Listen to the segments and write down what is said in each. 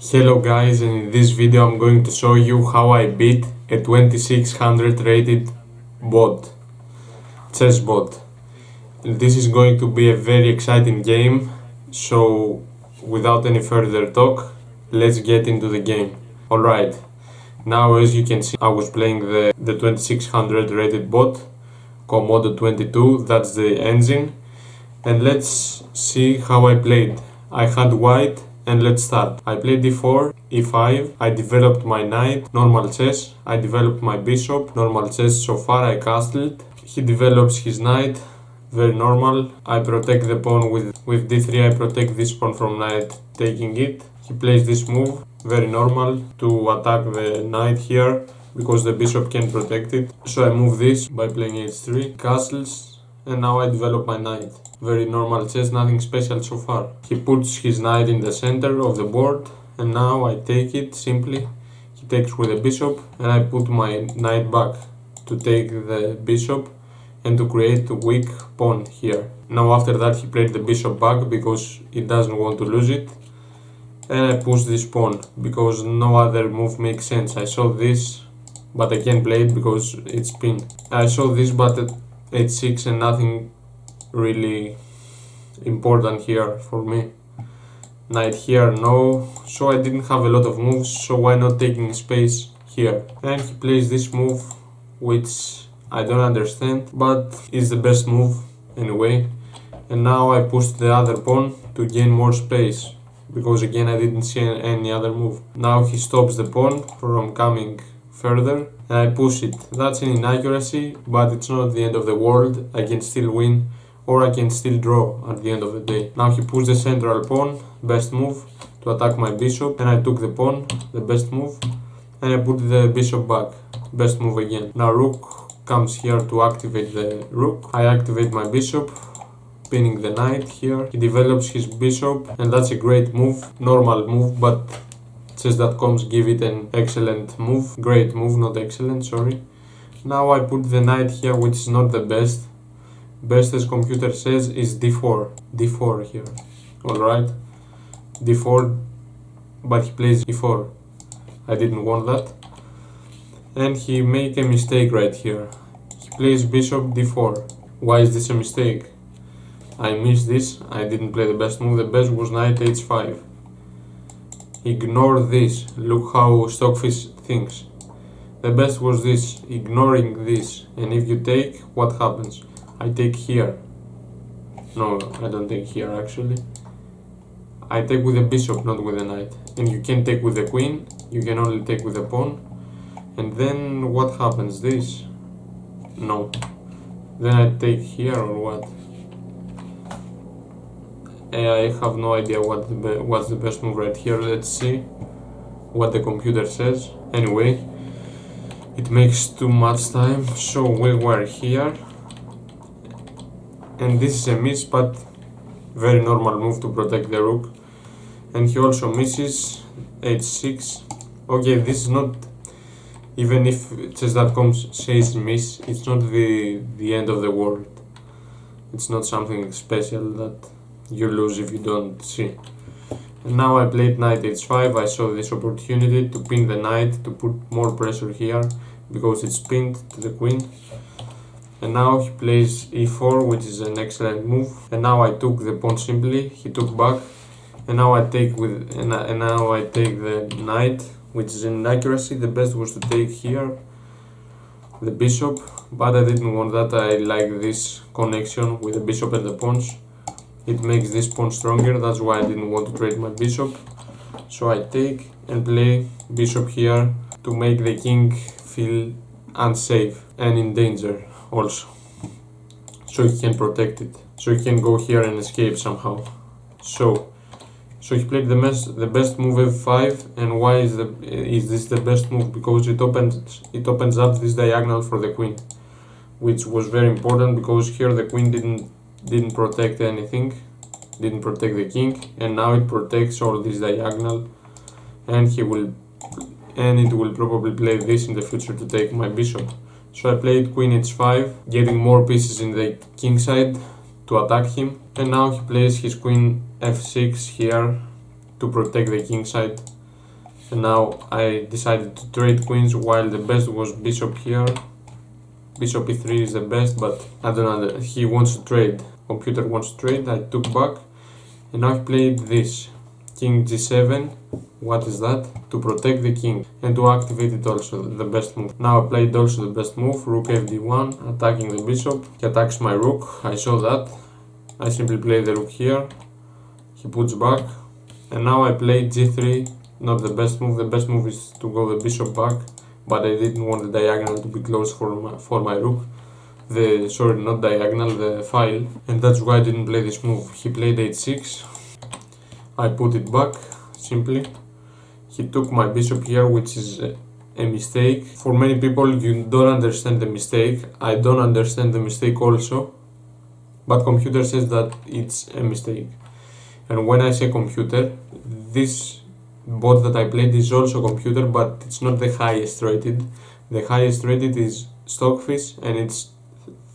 Hello guys, and in this video I'm going to show you how I beat a 2600 rated bot, chess bot. And this is going to be a very exciting game, so without any further talk, let's get into the game. Alright, now as you can see I was playing the 2600 rated bot, Komodo 22, that's the engine. And let's see how I played. I had white. And let's start. I played d4, e5, I developed my knight, normal chess, I developed my bishop, normal chess, so far I castled. He develops his knight, very normal. I protect the pawn with d3, I protect this pawn from knight taking it. He plays this move, very normal, to attack the knight here, because the bishop can protect it. So I move this by playing h3, castles, and now I develop my knight. Very normal chess, nothing special so far. He puts his knight in the center of the board, and now I take it simply. He takes with the bishop, and I put my knight back to take the bishop and to create a weak pawn here. Now after that he played the bishop back because he doesn't want to lose it. And I push this pawn because no other move makes sense. I saw this, but I can't play it because it's pinned. I saw this but at h6 and nothing really important here for me. Knight here, no, so I didn't have a lot of moves, so why not taking space here? And he plays this move, which I don't understand, but is the best move anyway. And now I push the other pawn to gain more space, because again I didn't see any other move. Now he stops the pawn from coming further, and I push it. That's an inaccuracy, but it's not the end of the world. I can still win, or I can still draw at the end of the day. Now he pushed the central pawn, best move, to attack my bishop, and I took the pawn, the best move, and I put the bishop back, best move again. Now rook comes here to activate the rook. I activate my bishop, pinning the knight here. He develops his bishop, and that's a great move, normal move, but chess.coms give it an excellent move, great move, not excellent, sorry. Now I put the knight here, which is not the best. Best as computer says is d4, d4 here, alright, d4, but he plays e4, I didn't want that, and he make a mistake right here, he plays bishop d4. Why is this a mistake? I missed this, I didn't play the best move, the best was knight h5. Ignore this, look how Stockfish thinks. The best was this, ignoring this, and if you take, what happens? I take here. No, I don't take here actually. I take with the bishop, not with the knight. And you can take with the queen, you can only take with the pawn. And then what happens? This? No. Then I take here or what? I have no idea what's the best move right here. Let's see what the computer says. Anyway, it makes too much time, so we were here. And this is a miss, but very normal move to protect the rook. And he also misses h6. Okay, this is not, even if chess.com says miss, it's not the end of the world. It's not something special that you lose if you don't see. And now I played knight h5. I saw this opportunity to pin the knight, to put more pressure here, because it's pinned to the queen. And now he plays e4, which is an excellent move. And now I took the pawn simply, he took back. And now I take now I take the knight, which is an inaccuracy. The best was to take here the bishop, but I didn't want that. I like this connection with the bishop and the pawns. It makes this pawn stronger, that's why I didn't want to trade my bishop. So I take and play bishop here to make the king feel unsafe and in danger also, so he can protect it, so he can go here and escape somehow. So he played the best move f5. And why is this the best move? Because it opens up this diagonal for the queen, which was very important, because here the queen didn't protect anything, didn't protect the king, and now it protects all this diagonal, and it will probably play this in the future to take my bishop. So I played queen h5, getting more pieces in the king side to attack him. And now he plays his queen f6 here to protect the king side. And now I decided to trade queens while the best was bishop here. Bishop e3 is the best, but I don't know, he wants to trade. Computer wants to trade, I took back. And now he played this. King g7, what is that? To protect the king and to activate it also, the best move. Now I played also the best move, rook fd1, attacking the bishop. He attacks my rook, I saw that. I simply play the rook here, he puts back. And now I played g3, not the best move is to go the bishop back. But I didn't want the diagonal to be closed for my rook. Sorry, not diagonal, the file. And that's why I didn't play this move. He played h6. I put it back, simply. He took my bishop here, which is a mistake. For many people, you don't understand the mistake. I don't understand the mistake also. But computer says that it's a mistake. And when I say computer, this bot that I played is also computer, but it's not the highest rated. The highest rated is Stockfish, and it's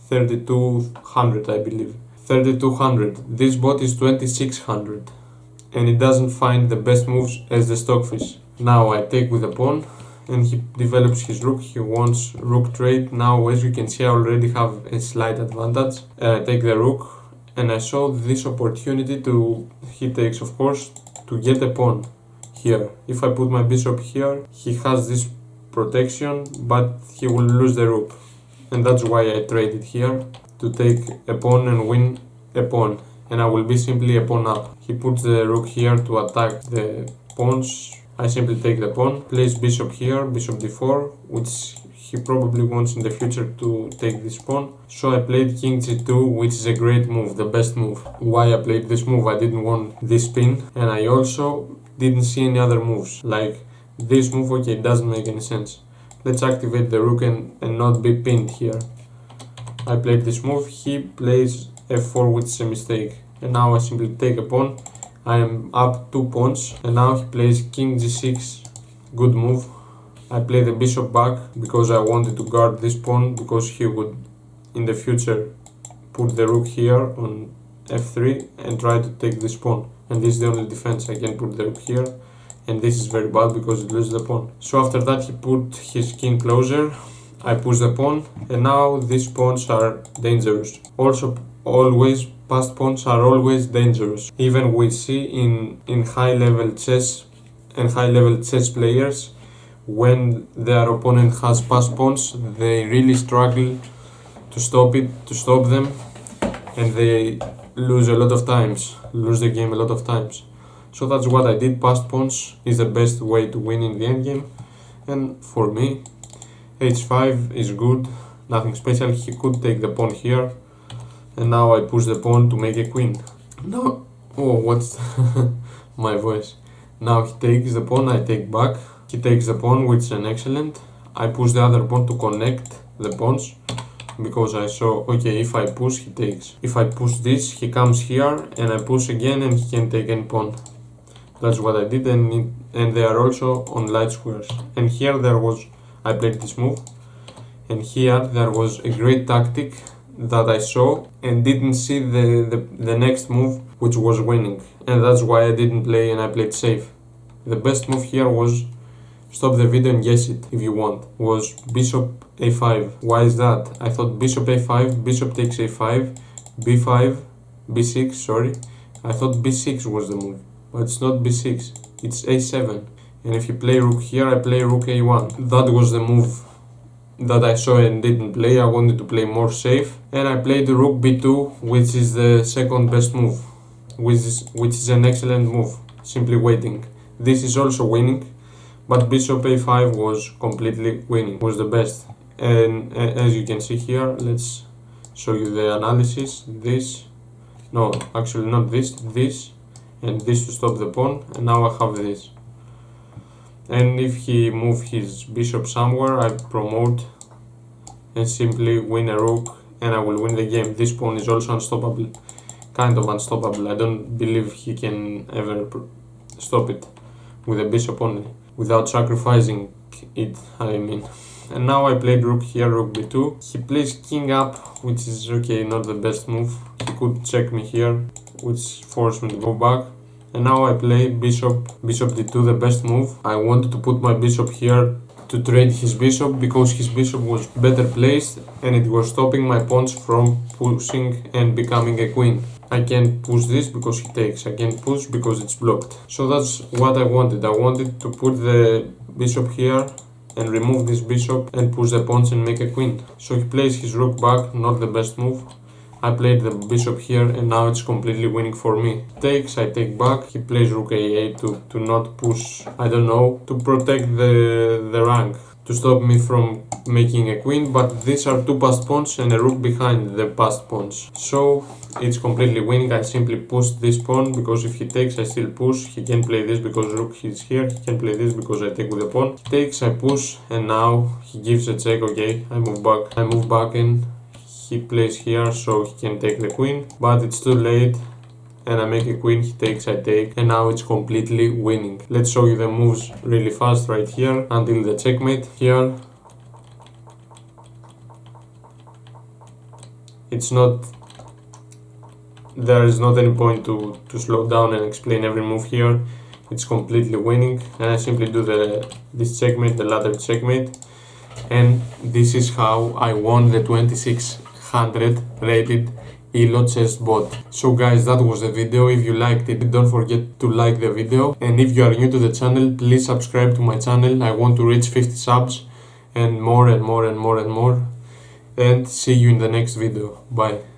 3200, I believe. 3200. This bot is 2600. And it doesn't find the best moves as the Stockfish. Now I take with a pawn, and he develops his rook. He wants rook trade. Now, as you can see, I already have a slight advantage. I take the rook, and I saw this opportunity to, he takes of course, to get a pawn here. If I put my bishop here, he has this protection, but he will lose the rook. And that's why I traded here, to take a pawn and win a pawn. And I will be simply a pawn up. He puts the rook here to attack the pawns. I simply take the pawn, plays bishop here, bishop d4, which he probably wants in the future to take this pawn. So I played king g2, which is a great move, the best move. Why I played this move? I didn't want this pin, and I also didn't see any other moves. Like this move, okay, it doesn't make any sense. Let's activate the rook and not be pinned here. I played this move, he plays f4, which is a mistake. And now I simply take a pawn. I am up 2 pawns, and now he plays king g6, good move. I play the bishop back because I wanted to guard this pawn, because he would in the future put the rook here on f3 and try to take this pawn. And this is the only defense. I can put the rook here, and this is very bad because it loses the pawn. So after that he put his king closer, I push the pawn, and now these pawns are dangerous. Also, always passed pawns are always dangerous. Even we see in high level chess and high level chess players, when their opponent has passed pawns, they really struggle to stop them, and they lose a lot of times, lose the game a lot of times. So that's what I did. Passed pawns is the best way to win in the endgame, and for me, h5 is good, nothing special. He could take the pawn here, and now I push the pawn to make a queen. Now, oh, what's my voice? Now he takes the pawn, I take back. He takes the pawn, which is an excellent. I push the other pawn to connect the pawns, because I saw, okay, if I push, he takes. If I push this, he comes here, and I push again, and he can take any pawn. That's what I did, and they are also on light squares. And here I played this move, and here there was a great tactic that I saw and didn't see the next move, which was winning. And that's why I didn't play, and I played safe. The best move here was, stop the video and guess it if you want, was bishop a5. Why is that? I thought bishop a5, bishop takes a5, b5, b6, sorry. I thought b6 was the move, but it's not b6, it's a7. And if you play rook here, I play rook a1. That was the move that I saw and didn't play. I wanted to play more safe, and I played the rook b2, which is the second best move, which is an excellent move, simply waiting. This is also winning, but bishop a5 was completely winning, was the best. And as you can see here, let's show you the analysis. This, no, actually not this, this, and this to stop the pawn, and now I have this. And if he move his bishop somewhere, I promote and simply win a rook, and I will win the game. This pawn is also unstoppable, kind of unstoppable. I don't believe he can ever stop it with a bishop only, without sacrificing it, I mean. And now I played rook here, rook b2. He plays king up, which is okay, not the best move. He could check me here, which forced me to go back. And now I play bishop d2, the best move. I wanted to put my bishop here to trade his bishop because his bishop was better placed and it was stopping my pawns from pushing and becoming a queen. I can't push this because he takes, I can't push because it's blocked. So that's what I wanted. I wanted to put the bishop here and remove this bishop and push the pawns and make a queen. So he plays his rook back, not the best move. I played the bishop here and now it's completely winning for me. Takes, I take back, he plays rook a8 to not push, I don't know, to protect the rank, to stop me from making a queen, but these are two passed pawns and a rook behind the passed pawns. So it's completely winning. I simply push this pawn because if he takes I still push. He can play this because rook is here, he can play this because I take with the pawn. He takes, I push, and now he gives a check. Okay, I move back and he plays here so he can take the queen, but it's too late and I make a queen, he takes, I take, and now it's completely winning. Let's show you the moves really fast right here until the checkmate. Here it's not, there is not any point to slow down and explain every move here. It's completely winning, and I simply do this checkmate, the ladder checkmate, and this is how I won the 2600 rated Elo chess bot. So guys, that was the video. If you liked it, don't forget to like the video, and if you are new to the channel, please subscribe to my channel. I want to reach 50 subs and more and more and more and more, and see you in the next video. Bye.